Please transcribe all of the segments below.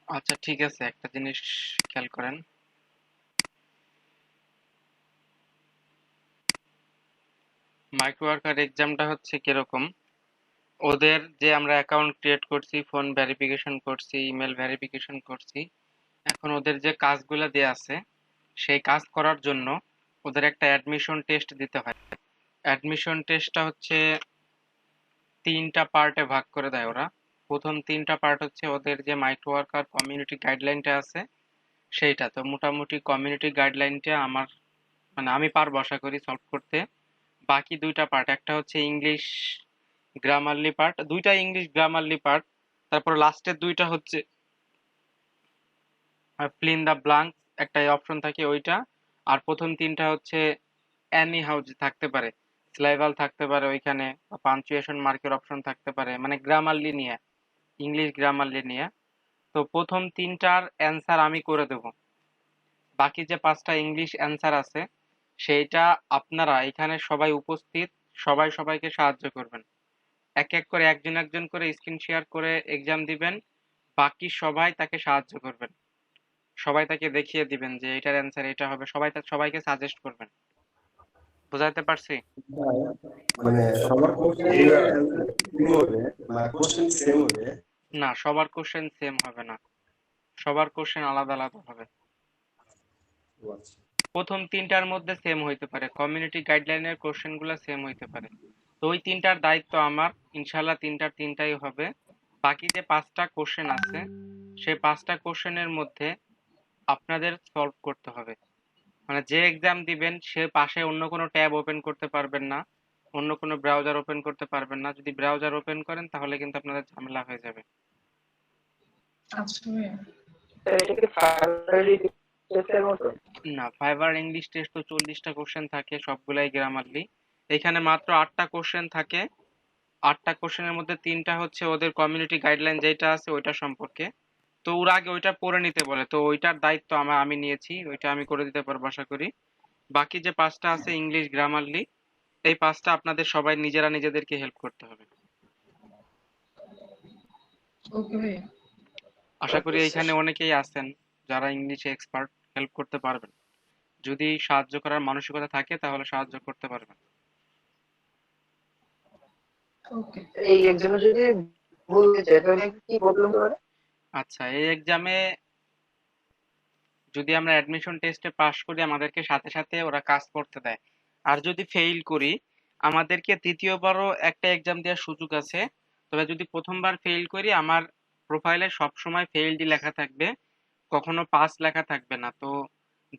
আচ্ছা ঠিক আছে, একটা জিনিস খেয়াল করেন। মাইক্রো ওয়ার্কার এক্সামটা হচ্ছে কিরকম, ওদের যে আমরা অ্যাকাউন্ট ক্রিয়েট করছি, ফোন ভেরিফিকেশন করছি, ইমেল ভেরিফিকেশন করছি, এখন ওদের যে কাজগুলো দেয়া আছে সেই কাজ করার জন্য ওদের একটা অ্যাডমিশন টেস্ট দিতে হয়। অ্যাডমিশন টেস্টটা হচ্ছে ৩টা পার্টে ভাগ করে দেয় ওরা। প্রথম ৩টা পার্ট হচ্ছে ওদের যে মাইক্রো ওয়ার্কার কমিউনিটি গাইডলাইনটা আছে সেইটা। তো মোটামুটি কমিউনিটি গাইডলাইনটা আমার মানে আমি পারবো আশা করি সলভ করতে। বাকি ২টা পার্ট, একটা হচ্ছে ইংলিশ গ্রামারলি পার্ট, ২টা ইংলিশ গ্রামারলি পার্ট। তারপর লাস্টের ২টা হচ্ছে ফিল ইন দ্য ব্লাঙ্কস, একটা অপশন থাকে ওইটা। আর প্রথম ৩টা হচ্ছে এনি হাউ থাকতে পারে, সিলাইভাল থাকতে পারে ওইখানে, বা পাঞ্চুয়েশন মার্কের অপশন থাকতে পারে, মানে গ্রামারলি নিয়ে, ইংলিশ গ্রামারলি নিয়ে। তো প্রথম ৩টার অ্যান্সার আমি করে দেব। বাকি যে ৫টা ইংলিশ অ্যান্সার আছে সেইটা আপনারা এখানে সবাই উপস্থিত সবাই সবাইকে সাহায্য করবেন। এক এক করে একজন একজন করে স্ক্রিন শেয়ার করে এক্সাম দিবেন। বাকি সবাই তাকে সাহায্য করবেন, সবাই তাকে দেখিয়ে দিবেন যে এটার অ্যান্সার এটা হবে, সবাই সবাইকে সাজেস্ট করবেন। বুঝাতে পারছি? ভাই, মানে সবার কোশ্চেন সেম হবে, মানে কোশ্চেন সেম হবে। না, সবার কোশ্চেন সেম হবে না, সবার কোশ্চেন আলাদা আলাদা হবে। ও আচ্ছা। প্রথম ৩টার মধ্যে সেম হইতে পারে, কমিউনিটি গাইডলাইনের কোশ্চেনগুলো সেম হইতে পারে। তো ওই ৩টার দায়িত্ব আমার, ইনশাল্লাহ ৩টার ৩টাই হবে। বাকি যে ৫টা কোশ্চেন আছে সেই ৫টা কোশ্চেনের মধ্যে আপনাদের সলভ করতে হবে। মানে যে এক্সাম দিবেন সে পাশে অন্য কোনো ট্যাব ওপেন করতে পারবেন না, অন্য কোনো ব্রাউজার ওপেন করতে পারবেন না। যদি ব্রাউজার ওপেন করেন তাহলে কিন্তু আপনাদের ঝামেলা হয়ে যাবে। আচ্ছা ভাইয়া। তো এটা কি ফাইনালি টেস্টের মতো? না, ফাইবার ইংলিশ টেস্ট তো 40টা কোশ্চেন থাকে, সবগুলাই গ্রামারলি। এখানে মাত্র 8টা কোশ্চেন থাকে। 8টা কোশ্চেনের মধ্যে 3টা হচ্ছে ওদের কমিউনিটি গাইডলাইন যেটা আছে ওইটা সম্পর্কে। তো ওরা আগে ওইটা পড়ে নিতে বলে, তো ওইটার দায়িত্ব আমি নিয়েছি, ওইটা আমি করে দিতে পারবো আশা করি। বাকি যে 5টা আছে ইংলিশ গ্রামারলি, এই 5টা আপনাদের সবাই নিজেরা নিজেদেরকে হেল্প করতে হবে। ওকে ভাইয়া। আশা করি এইখানে অনেকেই আছেন যারা ইংলিশে এক্সপার্ট, হেল্প করতে পারবেন। যদি সাহায্য করার মানসিকতা থাকে তাহলে সাহায্য করতে পারবেন। ওকে। এই এক্সামে যদি ভুল হয়ে যায় তাহলে কি প্রবলেম হবে? আচ্ছা, এই এক্সামে যদি আমরা অ্যাডমিশন টেস্টে পাশ করি আমাদেরকে সাথে সাথে ওরা কাজ করতে দেয়। আর যদি ফেইল করি আমাদেরকে তৃতীয়বারও একটা এক্সাম দেওয়ার সুযোগ আছে। তবে যদি প্রথমবার ফেইল করি আমার প্রোফাইলে সবসময় ফেইলডই লেখা থাকবে, কখনো পাস লেখা থাকবে না। তো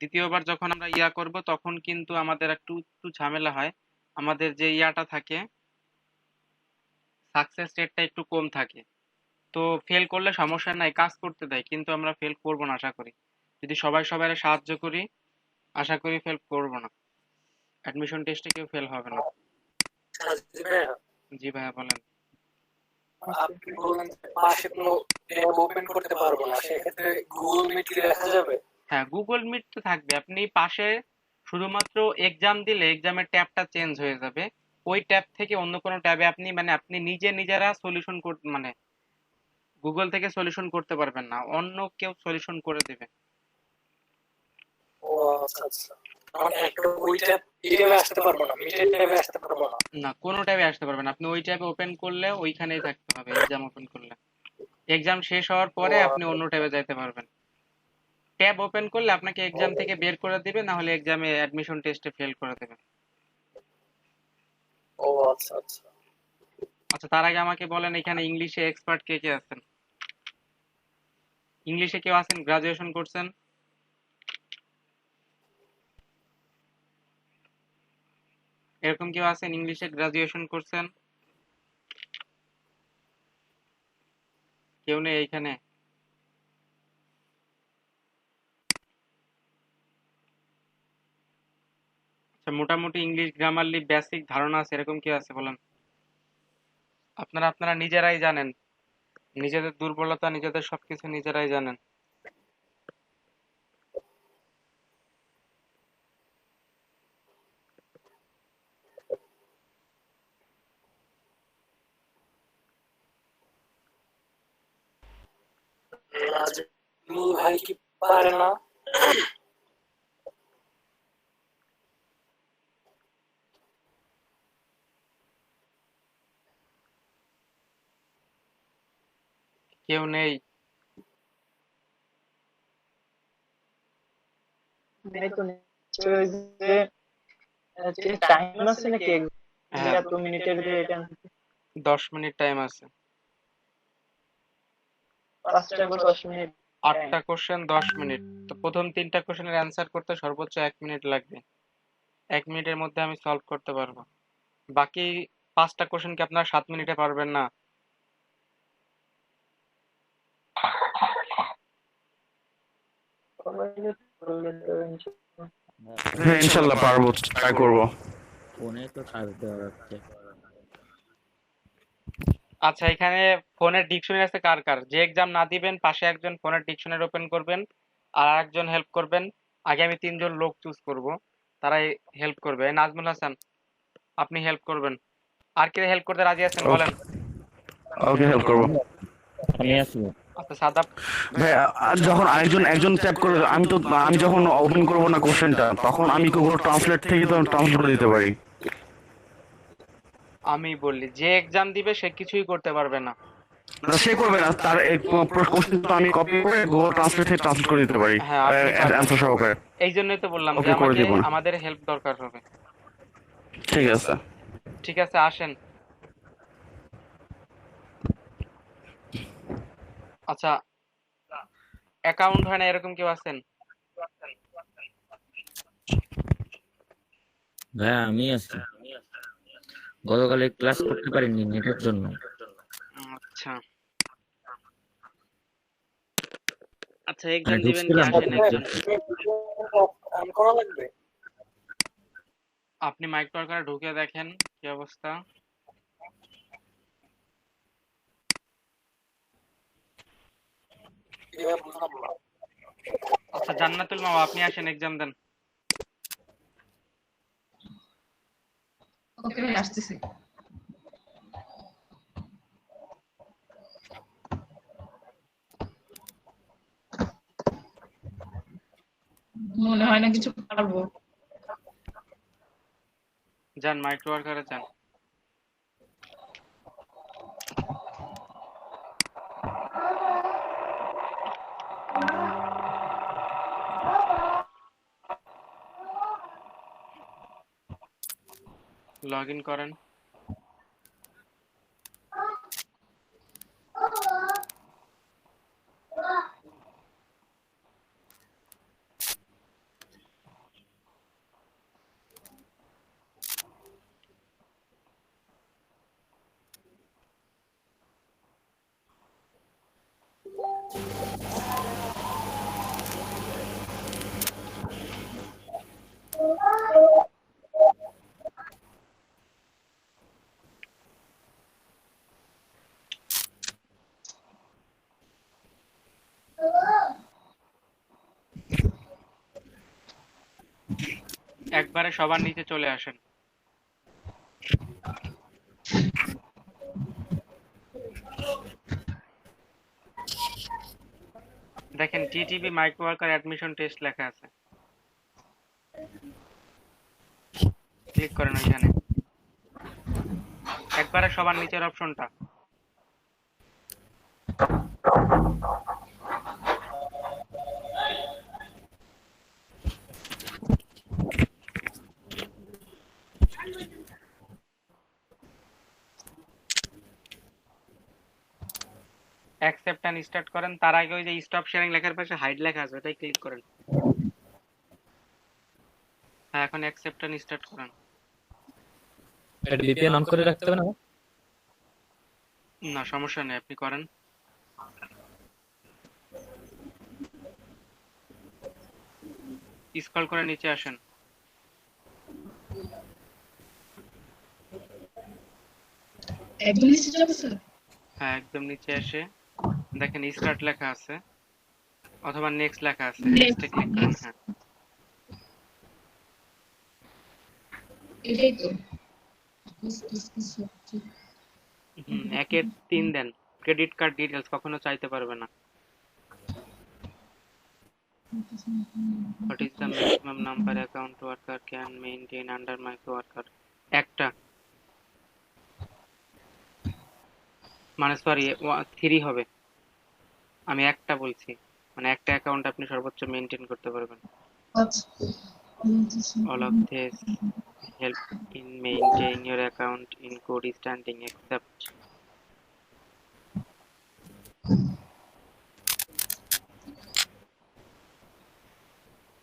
দ্বিতীয়বার যখন আমরা ইয়া করব তখন কিন্তু আমাদের একটু একটু ঝামেলা হয়। আমাদের যে ইয়াটা থাকে, সাকসেস রেটটা একটু কম থাকে। তো ফেল করলে সমস্যা নাই, কাজ করতে দেয়, কিন্তু আমরা ফেল করব না আশা করি। যদি সবাই সবাইকে সাহায্য করি আশা করি ফেল করব না, অ্যাডমিশন টেস্টে কেউ ফেল হবে না। জি ভাইয়া। জি ভাইয়া বলেন। আপনি বললেন পাশে কোনো ট্যাব ওপেন করতে পারবো না, সেক্ষেত্রে গুগল মিট কি দেখা যাবে? হ্যাঁ, গুগল মিট তো থাকবে, আপনি পাশে শুধুমাত্র এক্সাম দিলে এক্সামের ট্যাবটা চেঞ্জ হয়ে যাবে। ওই ট্যাব থেকে অন্য কোনো ট্যাবে আপনি মানে আপনি নিজেরা সলিউশন মানে গুগল থেকে সলিউশন করতে পারবেন না, অন্য কেউ সলিউশন করে দেবে। ও আচ্ছা আচ্ছা। মানে একটা ওই ট্যাব এই ট্যাবে আসতে পারবো না, মিটের ট্যাবে আসতে পারবো না। না, কোনো ট্যাবে আসতে পারবেন না। আপনি ওই ট্যাবে ওপেন করলে ওইখানেই থাকতে হবে, এক্সাম ওপেন করলে। এক্সাম শেষ হওয়ার ও পরে আপনি অন্য আচ্ছা ট্যাবে যাইতে পারবেন। ট্যাব ওপেন করলে আপনাকে এক্সাম থেকে আচ্ছা। বের করে দিবে, না হলে এক্সামে অ্যাডমিশন টেস্টে ফেল করে দেবে। ও আচ্ছা আচ্ছা। আচ্ছা, তার আগে আমাকে বলেন এখানে ইংলিশে এক্সপার্ট কে কে আছেন? ইংলিশে কেউ আছেন গ্রাজুয়েশন করছেন? এরকম কেউ আছেন ইংলিশে গ্রাজুয়েশন করছেন? কেউ নেই এইখানে? আচ্ছা, মোটামুটি ইংলিশ গ্রামারলি বেসিক ধারণা আছে এরকম কেউ আছে বলেন? আপনারা আপনারা নিজেরাই জানেন, নিজেদের দুর্বলতা নিজেদের সবকিছু নিজেরাই জানেন। নাজমুল ভাই কি পারে না? কেউ নেই? এই তো ওই যে টাইম আছে নাকি হ্যাঁ, এত মিনিটের যে এটা 10 মিনিট টাইম আছে। 5টা করে 10 মিনিট 8টা কোশ্চেন 10 মিনিট। তো প্রথম 3টা কোশ্চেনের অ্যান্সার করতে সর্বোচ্চ 1 মিনিট লাগবে। 1 মিনিটের মধ্যে আমি সলভ করতে পারবো। বাকি 5টা কোশ্চেন কি আপনারা 7 মিনিটে পারবেন না? হ্যাঁ ইনশাল্লাহ পারবো, ট্রাই করবো। ফোনে তো চার্জ দেওয়া যাচ্ছে। আচ্ছা, এখানে ফোনের ডিকশনারি আছে কার কার? যে এক্সাম না দিবেন পাশে একজন ফোনের ডিকশনারি ওপেন করবেন, আর একজন হেল্প করবেন। আগে আমি 3জন লোক চুজ করব, তারাই হেল্প করবে। এই নাজমুল হাসান, আপনি হেল্প করবেন। আর কে হেল্প করতে রাজি আছেন বলেন? ওকে, হেল্প করবো। আমি আছি। আচ্ছা সাদাব, ভাই আর যখন একজন ট্যাপ করে, আমি যখন ওপেন করবো না কোশ্চেনটা, তখন আমি গুগল ট্রান্সলেট থেকে তো ট্রান্সলেট করে দিতে পারি। আমি বললি যে এক্সাম দিবে সে কিছুই করতে পারবে না। না, সে করবে না, তার কোশ্চেন তো আমি কপি করে গুগল ট্রান্সলেট থেকে ট্রান্সলেট করে দিতে পারি হ্যাঁ আপনি পারবেন। অ্যান্সার সহকারে। এই জন্যই তো বললাম যে ওকে, করে দিব। আমাদের হেল্প দরকার হবে। ঠিক আছে। ঠিক আছে, আসেন। আচ্ছা, অ্যাকাউন্ট হয় না এরকম কেউ আছেন? ভাইয়া আমি আছি। গতকালে ক্লাস করতে পারিনি নেটের জন্য। আচ্ছা আচ্ছা, এক্সাম মানে দিবেন কি? ঢুকছিলাম আসেন একজন। অন করা লাগবে। আপনি মাইক করে ঢুকে দেখেন কি অবস্থা। এবার বুঝলাম না। আচ্ছা জান্নাতুল মামা, আপনি আসেন, এক্সাম দেন। ওকে ভাই, আসতেছি। মনে হয় না কিছু পারবো। যান মাইক করে যান। লগ ইন করেন। একবারে সবার নিচে চলে আসেন। দেখেন টিটিবি মাইক্রো ওয়ার্কার অ্যাডমিশন টেস্ট লেখা আছে, ক্লিক করেন ওইখানে। একবারে সবার নিচের অপশনটা। অ্যাকসেপ্ট এন্ড স্টার্ট করেন। তার আগে ওই যে স্টপ শেয়ারিং লেখার পাশে হাইড লেখা আছে, ওটাই ক্লিক করেন। হ্যাঁ, এখন অ্যাকসেপ্ট এন্ড স্টার্ট করেন। এটা ভিপিএন অন করে রাখতে হবে না? না সমস্যা নেই, আপনি করেন। স্ক্রল করে নিচে আসেন। একদম নিচে যাবে স্যার? হ্যাঁ একদম নিচে এসে দেখেন স্টার্ট লেখা আছে অথবা নেক্সট লেখা আছে, Next, নেক্সটে ক্লিক করেন। next। হ্যাঁ এটাই তো। হুম, 1-3 দেন। ক্রেডিট কার্ড ডিটেলস কখনো চাইতে পারবে না। What is the maximum number account worker can maintain under micro worker? একটা, মানে সরি 3 হবে। আমি একটা বলছি, মানে একটা অ্যাকাউন্ট আপনি সর্বোচ্চ মেইনটেইন করতে পারবেন। All of this help in maintain your account in good standing except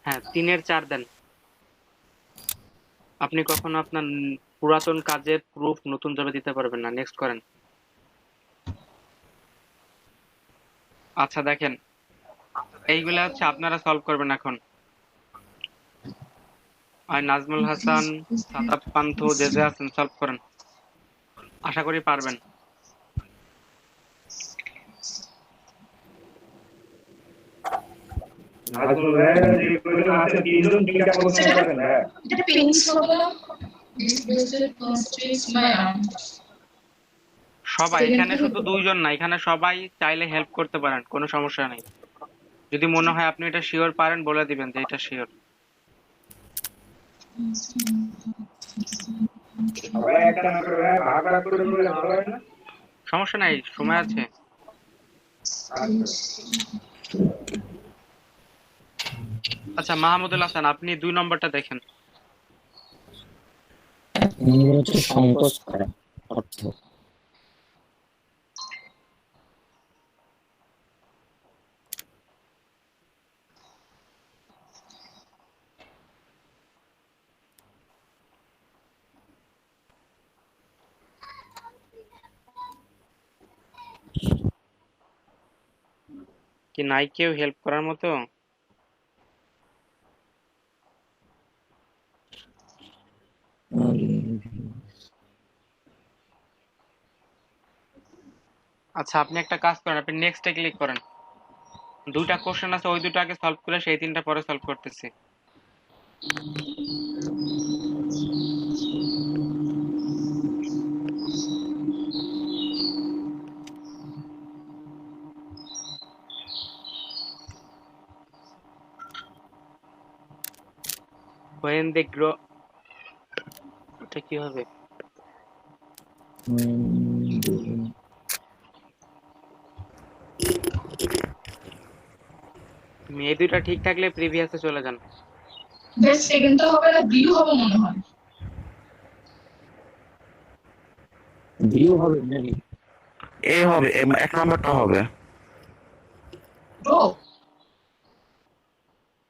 হ্যাঁ 3-4 দেন। আপনি কখনো আপনার পুরাতন কাজের প্রুফ নতুন জবে দিতে পারবেন না। নেক্সট করেন। আচ্ছা দেখেন, এইগুলা হচ্ছে আপনারা সলভ করবেন এখন। আর নাজমুল হাসান, সাদাব পান্থ যে যে আছেন সলভ করেন, আশা করি পারবেন। এটা পেন্স হবে না? Constraints by arm. সবাই এখানে শুধু 2 জন না, এখানে সবাই চাইলে হেল্প করতে পারেন, কোনো সমস্যা নেই। যদি মনে হয় আপনি এটা শিওর পারেন বলে দিবেন যে এটা শিওর। সমস্যা নাই, সময় আছে। আচ্ছা মাহমুদুল হাসান, আপনি 2 নম্বরটা দেখেন। নম্বর হচ্ছে সংকোচ করা অর্থ। কি নাই কেউ হেল্প করার মতো? আচ্ছা আপনি একটা কাজ করেন, আপনি নেক্সটে ক্লিক করেন। 2টা কোশ্চেন আছে, ওই 2টা আগে সলভ করে সেই 3টা পরে সলভ করতেছি। when they grow, এটা কি হবে? এই 2টা ঠিক থাকলে প্রিভিয়াসে চলে যান। বেশ সেকেন্ডটা হবে না, ব্লু হবে মনে হয়। ভিউ হবে নাকি? এ হবে, 1 নাম্বারটা হবে। Grow.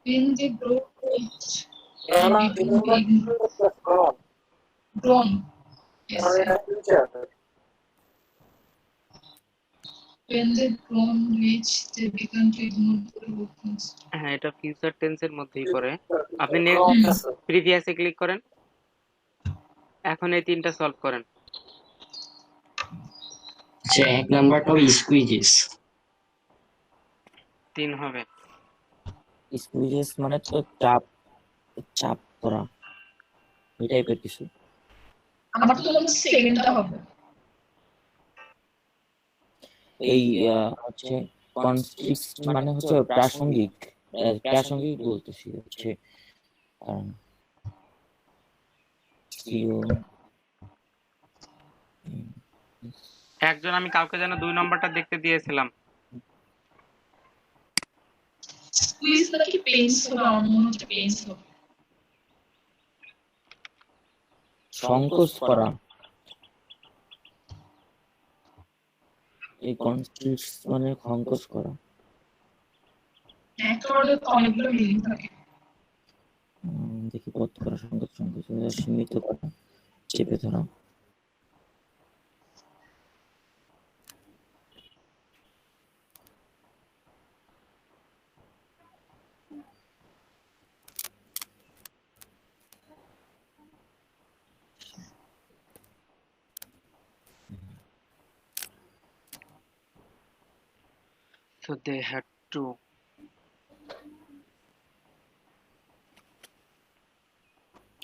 When they grow rich, না না they become big. Grown. Yes. When they grown rich, they become big workers. হ্যাঁ এটা ফিউচার টেন্সের মধ্যেই পড়ে। আপনি নেক্সট প্রিভিয়াসে ক্লিক করেন, এখন এই 3টা সলভ করেন। আচ্ছা 1 নাম্বারটা হবে স্কুইজেস। 3 হবে। স্কুইজেস মানে তো চাপ চাপ করা এই টাইপের কিছু। আমার তো মনে হচ্ছে সেকেন্ডটা হবে। এই হচ্ছে কনস্ট্রিক্ট মানে হচ্ছে প্রাসঙ্গিক, প্রাসঙ্গিক বলতেছি হচ্ছে একজন আমি কাউকে যেন 2 নম্বরটা দেখতে দিয়েছিলাম। Squeeze নাকি পেন্স হবে, আমার মনে হচ্ছে পেন্স হবে। সংকোচ করা, এই কনস্ট্রিক্ট মানে সংকোচ করা। একটা ওয়ার্ডে অনেকগুলো মিনিং থাকে। দেখি বদ্ধ করা, সংকোচ, সংকোচ সীমিত করা, চেপে ধরা। So they had to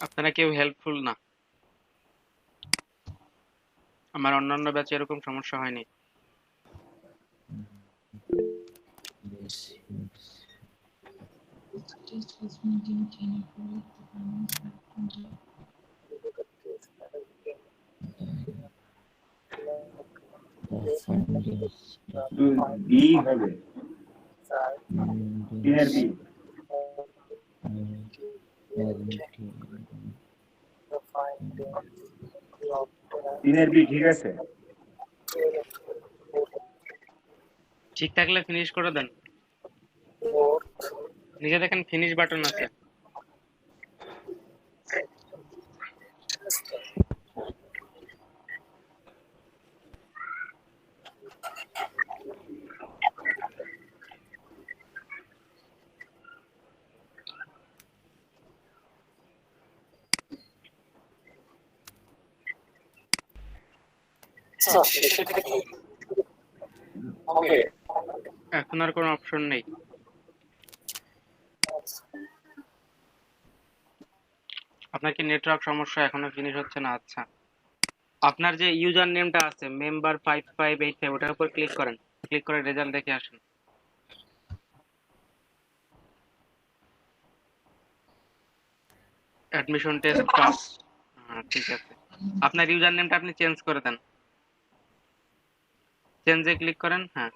আপনারা কেউ হেল্পফুল না। আমার অন্যান্য ব্যাচে এরকম সমস্যা হয়নি। বি হবে, তিনের বি। তিনের বি ঠিক আছে। ঠিক থাকলে ফিনিশ করে দেন। নিচে দেখেন ফিনিশ বাটন আছে। এখন আর কোনো অপশন নেই। আপনার কি নেটওয়ার্ক সমস্যা, এখনো ফিনিশ হচ্ছে না? আচ্ছা, আপনার যে ইউজার নেমটা আছে মেম্বার 5585 ওটার উপর ক্লিক করেন, ক্লিক করে রেজাল্ট দেখে আসেন। Admission test pass. হ্যাঁ ঠিক আছে, আপনার ইউজার নেমটা আপনি চেঞ্জ করে দেন, চেঞ্জে ক্লিক করেন। হ্যাঁ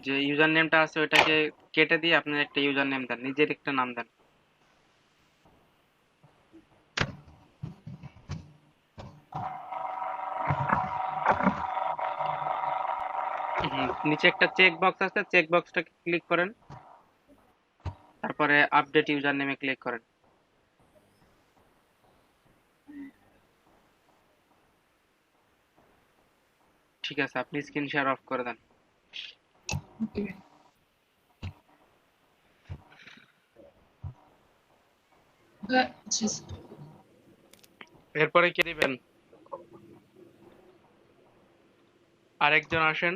যে ইউজার নেমটা আছে ওইটাকে কেটে দিয়ে আপনার একটা ইউজার নেম দেন, নিজের একটা নাম দেন। নিচে একটা চেক বক্স আছে, চেক বক্সটাকে ক্লিক করেন, তারপরে আপডেট ইউজার নেমে ক্লিক করেন। ঠিক আছে, আপনি স্ক্রিন শেয়ার অফ করে দেন। এরপরে কি দিবেন? আরেকজন আসেন।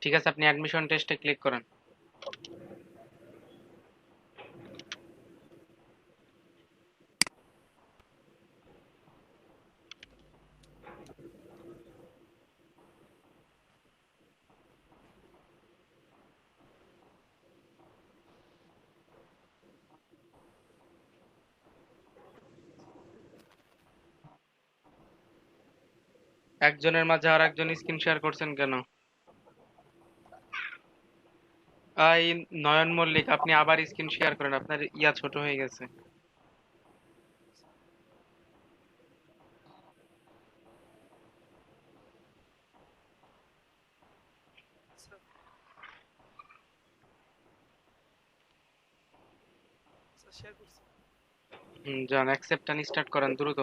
ঠিক আছে, আপনি অ্যাডমিশন টেস্টে ক্লিক করেন। একজনের মাঝে আর একজন স্ক্রিন শেয়ার করছেন কেন? এই নয়ন মল্লিক, আপনি আবার স্ক্রিন শেয়ার করেন, আপনার ইয়া ছোট হয়ে গেছে। যান অ্যাকসেপ্ট এন্ড স্টার্ট করেন দ্রুত।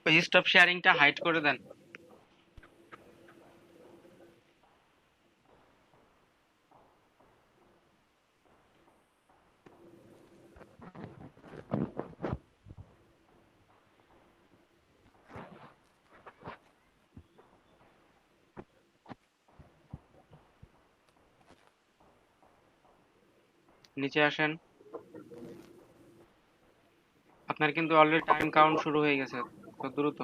ওই স্টপ শেয়ারিংটা হাইড করে দেন। নিচে আসেন, আপনার কিন্তু অলরেডি টাইম কাউন্ট শুরু হয়ে গেছে, তো দ্রুত।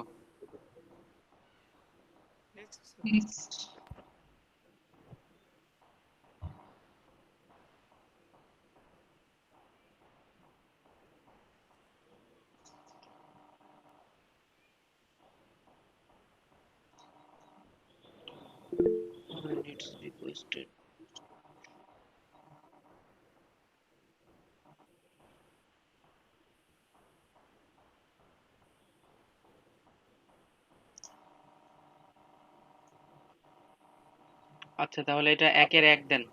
আচ্ছা, তাহলে এটা 1-এর 1 দেন।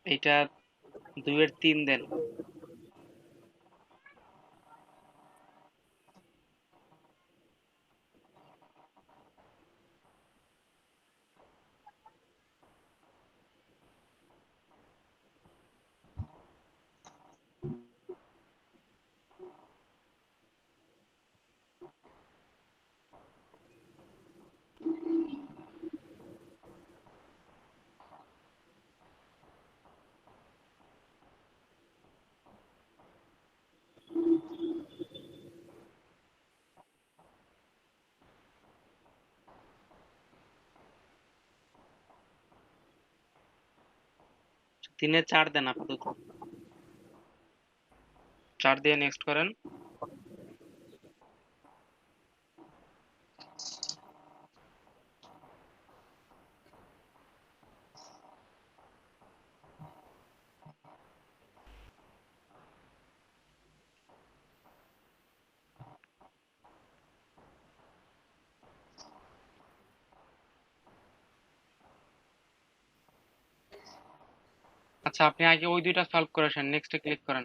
এটা 2-এর 3 দেন। 3-এ 4 দেন আপাতত। 4 দিয়ে নেক্সট করেন। আচ্ছা, আপনি আগে ওই দুইটা সলভ করে আসেন, নেক্সটে ক্লিক করেন।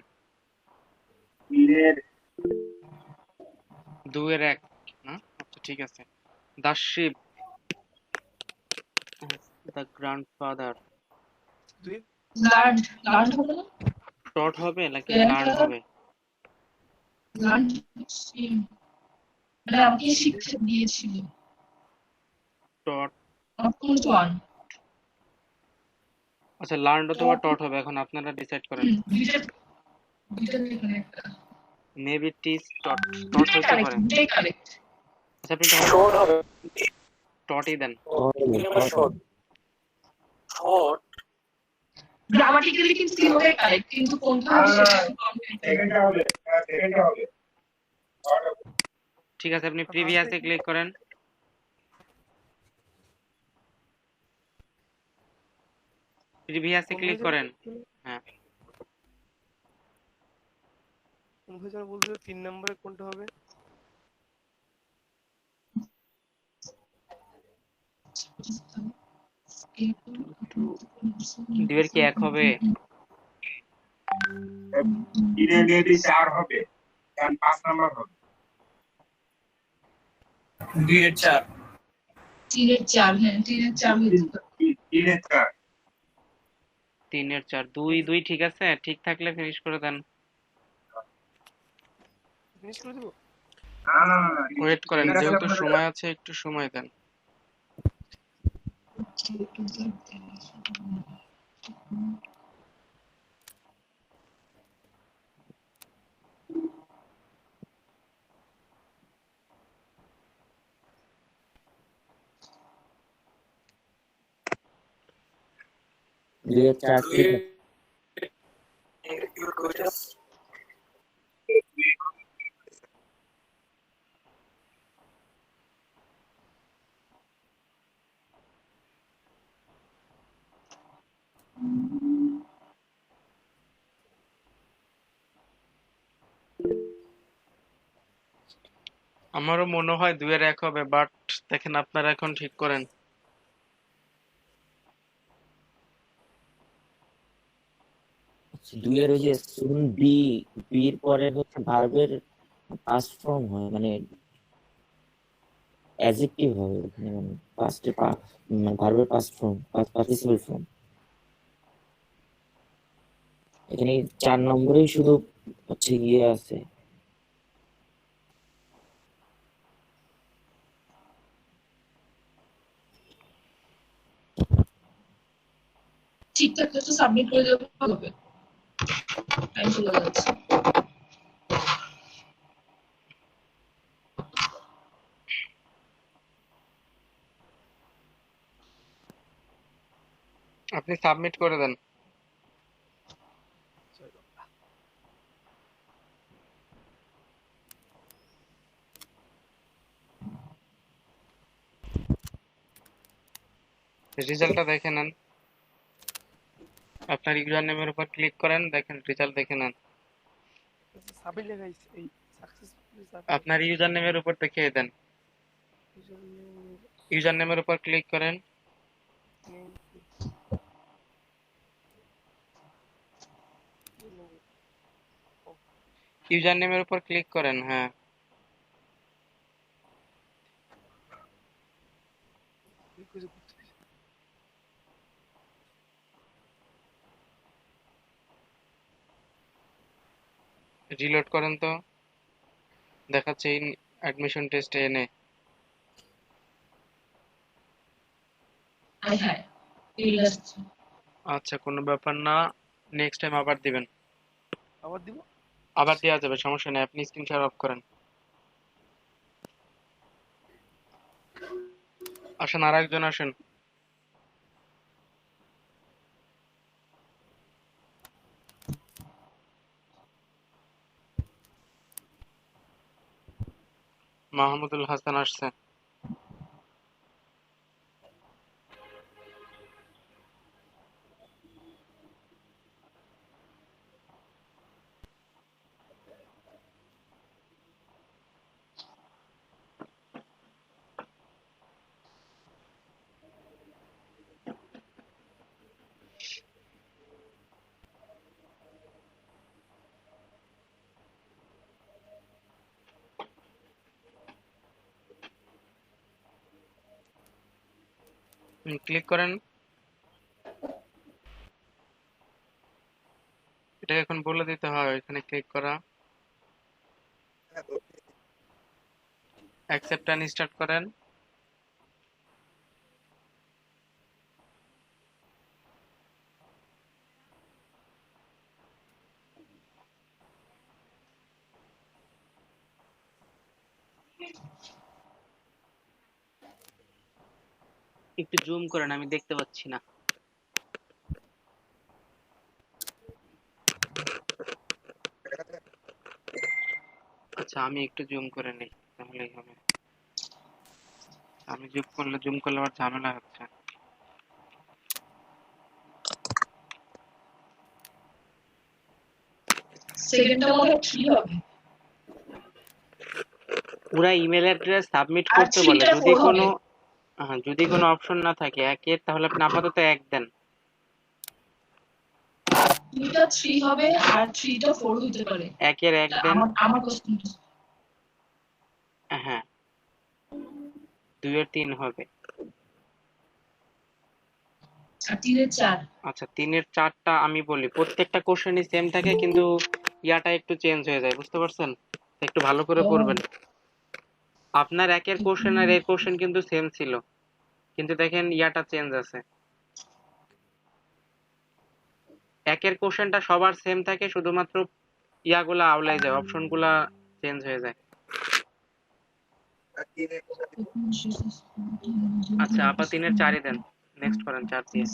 2-এর 1 না? আচ্ছা ঠিক আছে। The ship, the grandfather. Learn learn হবে না? টট হবে নাকি Grandfather? লার্ন হবে? লার্ন মানে আমাকে শিক্ষা দিয়েছিল। টট। কোনটা ওয়ান? আচ্ছা, লার্ন অথবা টট হবে, এখন আপনারা ডিসাইড করেন। দুইটা এখানে একটা। মেবি টিস টট, টট হইতে পারে। দুইটাই কারেক্ট। আচ্ছা, আপনি তাহলে শর্ট হবে। টটই দেন। শর্ট শর্ট গ্রামাটিক্যালি কিন্তু তিনটাই কারেক্ট, কিন্তু কোনটা হবে সেটা সেকেন্ডটা হবে, সেকেন্ডটা হবে। ঠিক আছে, আপনি প্রিভিয়াসে ক্লিক করেন। প্রিভিয়াসে ক্লিক করেন। হ্যাঁ, বলতে 3 নম্বরে কোনটা হবে? দুইয়ের কি 1 হবে? 4 হবে, কারণ 5 নাম্বার হবে। 2-এর 4। 3-এর 4, হ্যাঁ 3-এর 4 হইতে পারে। 3-এর 4। 3-এর 4, 2 ঠিক আছে। ঠিক থাকলে ফিনিশ করে দেন। ফিনিশ করে দেব? না, ওয়েট করেন, যেহেতু সময় আছে একটু সময় দেন। দুইয়ের 4 ঠিক আছে। Your goodness. আমারও মনে হয় 2-এর 1 হবে, বাট দেখেন আপনারা এখন ঠিক করেন। দুইয়ের ওই যে সুন বি, বির পরে হচ্ছে ভার্বের পাস্ট ফর্ম হয়, মানে অ্যাডজেক্টিভ হবে ওখানে, মানে পাস্টে মানে ভার্বের past form, past participle form. এখানে 4 নম্বরেই শুধু হচ্ছে ইয়ে আছে। ঠিক থাকলে তো সাবমিট করে দেবো, হবে। টাইম চলে যাচ্ছে। আপনি সাবমিট করে দেন। রেজাল্টটা দেখে নেন। আপনার ইউজার নেমের উপর ক্লিক করেন, দেখেন রেজাল্ট দেখে নেন। সাবমিট লেখাইছে, এই সাকসেসফুলি আপনার ইউজার নেমের উপর দেখিয়ে দেন। ইউজার নেমের উপর ক্লিক করেন। ইউজার নেমের উপর ক্লিক করেন, হ্যাঁ। রিলোড করেন তো, দেখাচ্ছে ইন অ্যাডমিশন টেস্ট এনে। হ্যাঁ হ্যাঁ, এই আসছে। আচ্ছা, কোনো ব্যাপার না, নেক্সট টাইম আবার দিবেন। আবার দিব? আবার দেওয়া যাবে, সমস্যা নেই। আপনি স্ক্রিন শেয়ার অফ করেন। আসেন, আর একজন আসেন। মাহমুদুল হাসান আসছে। ক্লিক করেন। এটাকে এখন বলে দিতে হয় এখানে ক্লিক করা। অ্যাকসেপ্ট অ্যান্ড স্টার্ট করেন। একটু জুম করেন, আমি দেখতে পাচ্ছি না। আচ্ছা আমি একটু জুম করে নিই তাহলেই হবে। আমি জুম করলে আবার ঝামেলা হচ্ছে। সেকেন্ডটা মনে হয় 3 হবে। ওরা ইমেল অ্যাড্রেস সাবমিট আর করতে বলে, 3টা 4 হবে। যদি কোনো অপশন না থাকে একের, তাহলে আপনি আপাতত 1 দেন। 2টা 3 হবে আর 3টা 4 হতে পারে। একের 1 দেন। আমার কোশ্চেন। হ্যাঁ 2 এর 3 হবে। আর 3 এর 4। আচ্ছা 3 এর 4টা আমি বলি, প্রত্যেকটা কোশ্চেনই সেম থাকে কিন্তু ইয়াটা একটু চেঞ্জ হয়ে যায়, বুঝতে পারছেন? একটু ভালো করে পড়বেন। আপনার একের কোশ্চেন আর এর কোশ্চেন কিন্তু সেম ছিল, কিন্তু দেখেন ইয়াটা চেঞ্জ আছে। একের কোশ্চেনটা সবার সেম থাকে, শুধুমাত্র ইয়াগুলা আউলাই যায়, অপশনগুলা চেঞ্জ হয়ে যায়। আচ্ছা আপা 3 এর 4ই দেন, নেক্সট করেন 4 দিয়ে।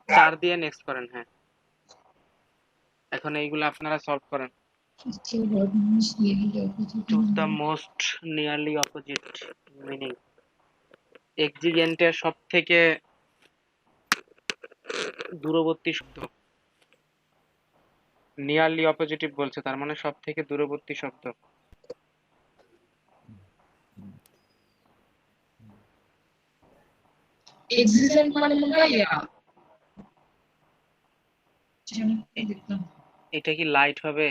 4 দিয়ে নেক্সট করেন। হ্যাঁ এখন এইগুলো আপনারা সলভ করেন। Choose the most nearly opposite meaning. এক্সিগেন্টের সব থেকে দূরবর্তী শব্দ। নিয়ারলি অপোজিটিভ বলছে, তার মানে সব থেকে দূরবর্তী শব্দ। এক্সিস্টেন্ট মানে মনে হয় ইয়া। এটা কি লাইট হবে?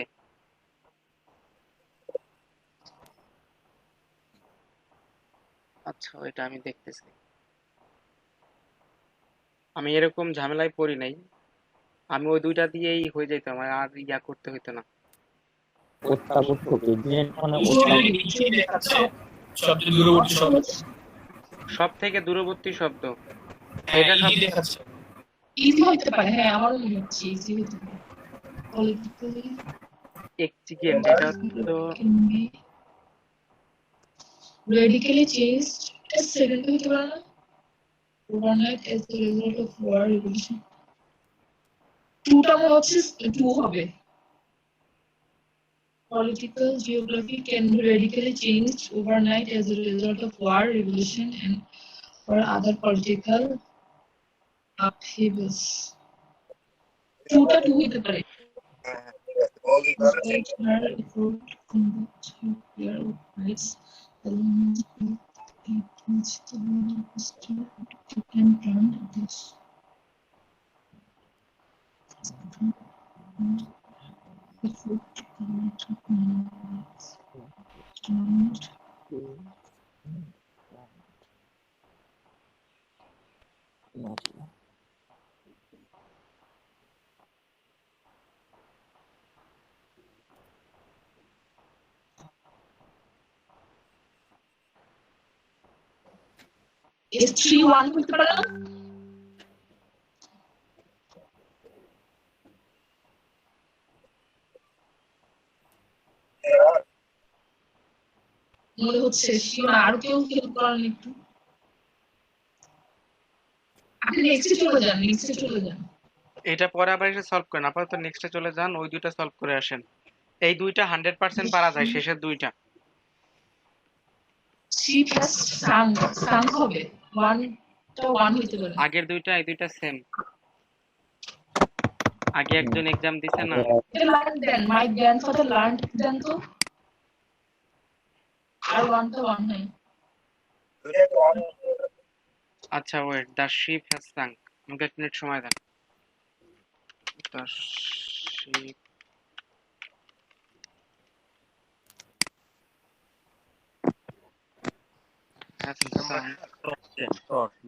আচ্ছা এটা আমি দেখতেছি। আমি এরকম ঝামেলায় পড়ি নাই, আমি ওই দুইটা দিয়েই হয়ে যেত, আমার আর ইয়া করতে হইতো না। অত্যাবশ্যক এক্সিডেন্ট মানে সবচেয়ে দূরবর্তী শব্দ। সব থেকে দূরবর্তী শব্দ এটা সব দেখাচ্ছে। ইজি হতে পারে। হ্যাঁ আমারও মনে হচ্ছে ইজি হতে পারে। পলিটিক্যালি এক্সিগেন্ট এটা তো radically changed a second হতে পারে না? Overnight as the result of war revolution. 2টা মনে হচ্ছে 2 হবে। Political geography can be radically changed overnight as a result of war, revolution, and or other political upheavals. 2টা 2 হতে পারে। Despite her effort to combat nuclear weapons, the Lemons reached the Lancaster and turned this. Effort to combat nuclear weapons turned is 3-1 হতে পারে না? মনে হচ্ছে sure আর কেউ help করেন একটু। আপনি নেক্সটে চলে যান। এটা পরে আবার এসে সলভ করেন, আপাতত নেক্সটে চলে যান, ওই দুইটা সলভ করে আসেন। এই দুইটা 100% পারা যায়, শেষের দুইটা। She plus sunk হবে 1 হইতে পারে। আগের দুইটা এই দুইটা সেম। আগে একজন এক্সাম দিছে না, এটা learned then, my grandfather learned দেন তো। আর 1 নাই। আচ্ছা wait, the ship has sunk. আমাকে 1 মিনিট সময় দেন। The ship has sunk.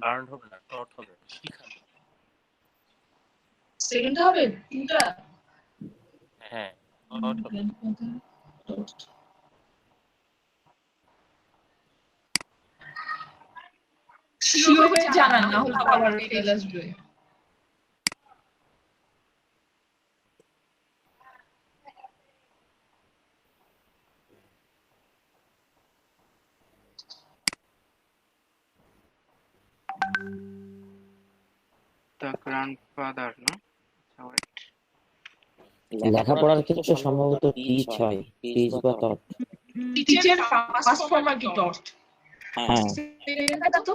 Learn হবে না, টট হবে, শিখা। সেকেন্ড হবে 2টা। হ্যাঁ, টট হবে। শিওর হয়ে জানান, না হলে আবার ফেল আসবে। দ্য গ্র্যান্ডফাদার না? আচ্ছা ওয়েট, লেখাপড়ার ক্ষেত্রে সম্ভবত টিচ হয়, টিচ বা টট। টিচার ফার্স্ট ফর্ম আর কি টট। হ্যাঁ সেকেন্ডটা তো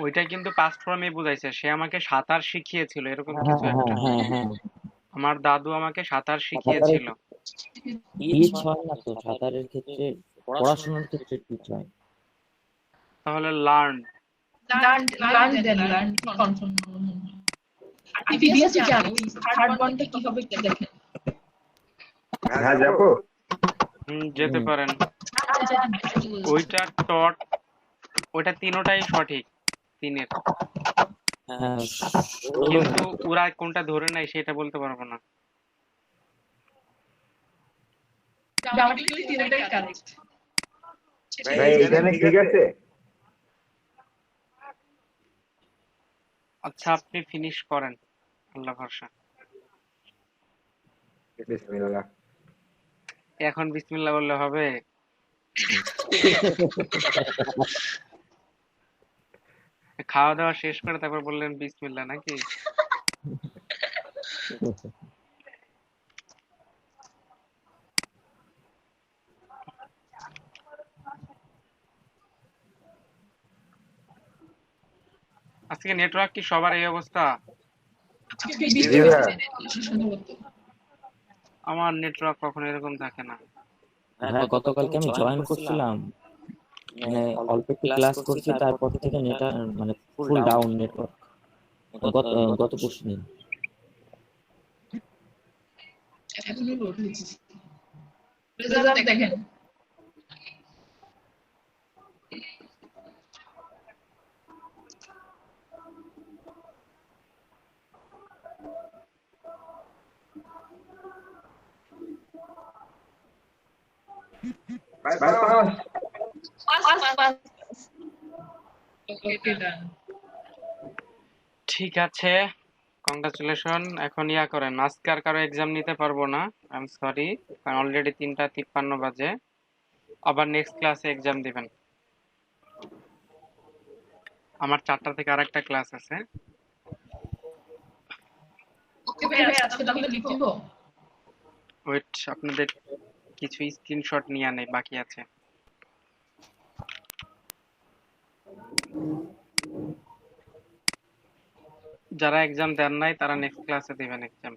ওইটা কিন্তু পাস্ট ফর্মে বুঝাইছে। সে আমাকে সাঁতার শিখিয়েছিল, এরকম হ্যাঁ কিছু হ্যাঁ একটা। হ্যাঁ হ্যাঁ। আমার দাদু আমাকে সাঁতার শিখিয়েছিল। টিচ হয় না তো, সাঁতারের ক্ষেত্রে, পড়াশোনার ক্ষেত্রে টিচ হয়। তাহলে লার্ন। Learn confirm. ইপিডিএস জানো থার্ড ওয়ানটা কি হবে দেখেন। হ্যাঁ যাবো। যেতে পারেন। ওইটা টট, ওইটা তিনোটাই সঠিক, তিনের। হ্যাঁ, কিন্তু ওরা কোনটা ধরে নাই সেটা বলতে পারবো না। গ্রামাটিক্যালি তিনটাই কারেক্ট। ভাই এখানে ঠিক আছে। আচ্ছা আপনি ফিনিশ করেন, আল্লাহ ভরসা। বিসমিল্লাহ। এখন বিসমিল্লাহ বললে হবে? খাওয়া দাওয়া শেষ করে তারপর বললেন বিসমিল্লাহ নাকি? আজকে নেটওয়ার্ক কি সবার এই অবস্থা? আমার নেটওয়ার্ক কখনো এরকম থাকে না। হ্যাঁ গতকালকে আমি জয়েন করছিলাম, মানে অল্প একটু ক্লাস করছি, তারপর থেকে নেটটা মানে ফুল ডাউন নেটওয়ার্ক। গত পরশু দিন। এখনই লোড হচ্ছে। রেজাল্ট দেখেন। ঠিক আছে, কংগ্রাচুলেশন। এখন ইয়া করেন, আজকে আর কারো এক্সাম নিতে পারবো না, আই এম সরি, কারণ অলরেডি 3:53 বাজে। আবার নেক্সট ক্লাসে এক্সাম দিবেন। আমার 4টা থেকে আরেকটা ক্লাস আছে। ওকে ভাই, আজকে তাহলে লিখব। ওয়েট, আপনাদের কিছু স্ক্রিনশট নিয়ে নেই, বাকি আছে। যারা এক্সাম দেন নাই তারা নেক্সট ক্লাসে দিবেন এক্সাম।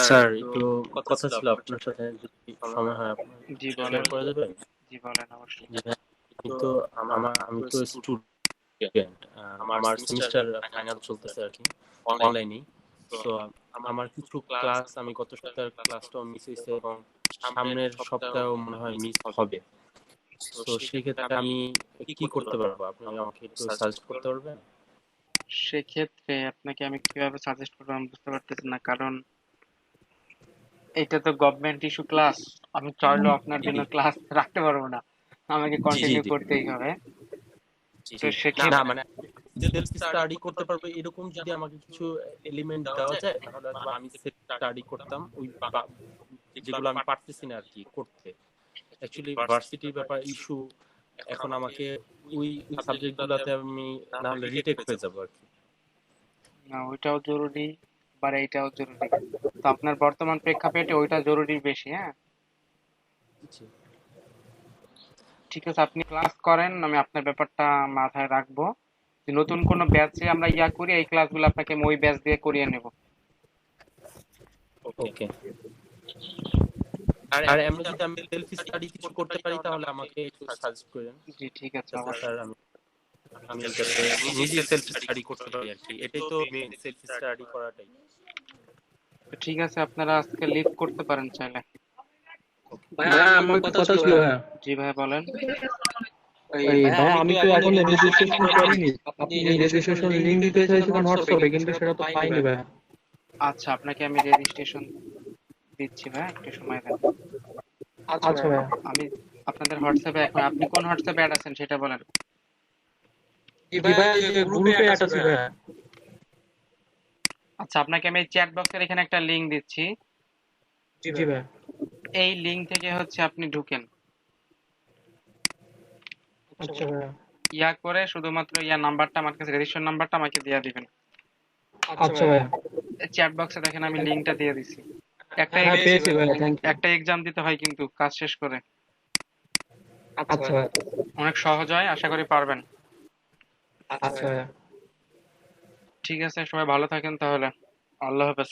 স্যার একটু কথা ছিল আপনার সাথে, যদি সময় হয় আপনার জি শেয়ার বলেন। করে দেবেন? জি বলেন, অবশ্যই। কিন্তু আমি তো স্টুডেন্ট, আমার সেমিস্টার ফাইনাল চলতেছে আর কি, অনলাইনে। তো আমার কিছু ক্লাস, আমি গত সপ্তাহের ক্লাসটাও মিস হয়েছে এবং সামনের সপ্তাহেও মনে হয় মিস হবে। তো সেক্ষেত্রে আমি কি করতে পারবো, আপনি আমাকে একটু সাজেস্ট করতে পারবেন? সেক্ষেত্রে আপনাকে আমি কিভাবে সাজেস্ট করবো আমি বুঝতে পারতেছি না, কারণ এটা তো গভর্নমেন্ট ইস্যু ক্লাস। আমি চাইলেও আপনার জন্য ক্লাস রাখতে পারবো না, আমাকে কন্টিনিউ করতেই হবে। তো না সেক্ষেত্রে মানে সেলফ স্টাডি করতে পারবো এরকম যদি আমাকে কিছু এলিমেন্ট দেওয়া যায়, তাহলে হয়তো আমি সেলফ স্টাডি করতাম ওই যেগুলো আমি পারতেছি না আর কি করতে। অ্যাকচুয়ালি ভার্সিটির ব্যাপার ইস্যু, এখন আমাকে ওই সাবজেক্টগুলোতে আমি না হলে রিটেক হয়ে যাবো আর কি। না, ওইটাও জরুরি, আবার এইটাও জরুরি। তো আপনার বর্তমান প্রেক্ষাপটে ওইটা জরুরি বেশি। হ্যাঁ, দিচ্ছি। ঠিক আছে, আপনি ক্লাস করেন, আমি আপনার ব্যাপারটা মাথায় রাখবো। যে নতুন কোনো ব্যাচে আমরা করি, এই ক্লাসগুলো আপনাকে আমি ওই ব্যাচ দিয়ে করিয়ে নেব। ওকে। আর এমনি যদি আমি সেলফ স্টাডি কিছু করতে পারি তাহলে আমাকে একটু সাজেস্ট করেন। জি ঠিক আছে, যাতে অবশ্যই। স্যার আমি যাতে নিজে সেলফ স্টাডি করতে পারি আর কি, এটাই তো মেইন, সেলফ স্টাডি করাটাই। তো ঠিক আছে, আপনারা আজকে লিভ করতে পারেন চাইলে। ভাইয়া আমার কথা ছিল ভাইয়া। জি ভাই বলেন। এই ভাইয়া আমি তো এখন রেজিস্ট্রেশন করিনি, আপনি রেজিস্ট্রেশন লিংক দিতে চাইছিলেন হোয়াটসঅ্যাপে কিন্তু সেটা তো পাইনি ভাইয়া। আচ্ছা, আপনাকে আমি রেজিস্ট্রেশন দিচ্ছি ভাই, একটু সময় দেন। আচ্ছা ভাইয়া। আমি আপনাদের হোয়াটসঅ্যাপে এখন, আপনি কোন হোয়াটসঅ্যাপে অ্যাড আছেন সেটা বলেন। জি ভাইয়া গ্রুপে অ্যাড আছে ভাইয়া। আচ্ছা, আপনাকে আমি চ্যাট বক্সের এখানে একটা লিংক দিচ্ছি। জি ভাইয়া। এই লিংক থেকে হচ্ছে আপনি ঢুকেন। আচ্ছা ভাইয়া। করে শুধুমাত্র নাম্বারটা, আমার কাছে রেজিস্ট্রেশন নাম্বারটা আমাকে দিয়ে দিবেন। আচ্ছা ভাইয়া। চ্যাট বক্সে দেখেন আমি লিংকটা দিয়ে দিছি। হ্যাঁ পেয়েছি ভাইয়া, থ্যাংক ইউ। একটা এক্সাম দিতে হয় কিন্তু কাজ শেষ করে। আচ্ছা ভাইয়া। অনেক সহজ হয়, আশা করি পারবেন। আচ্ছা ভাইয়া। ঠিক আছে, সবাই ভালো থাকেন তাহলে। আল্লাহ হাফেজ।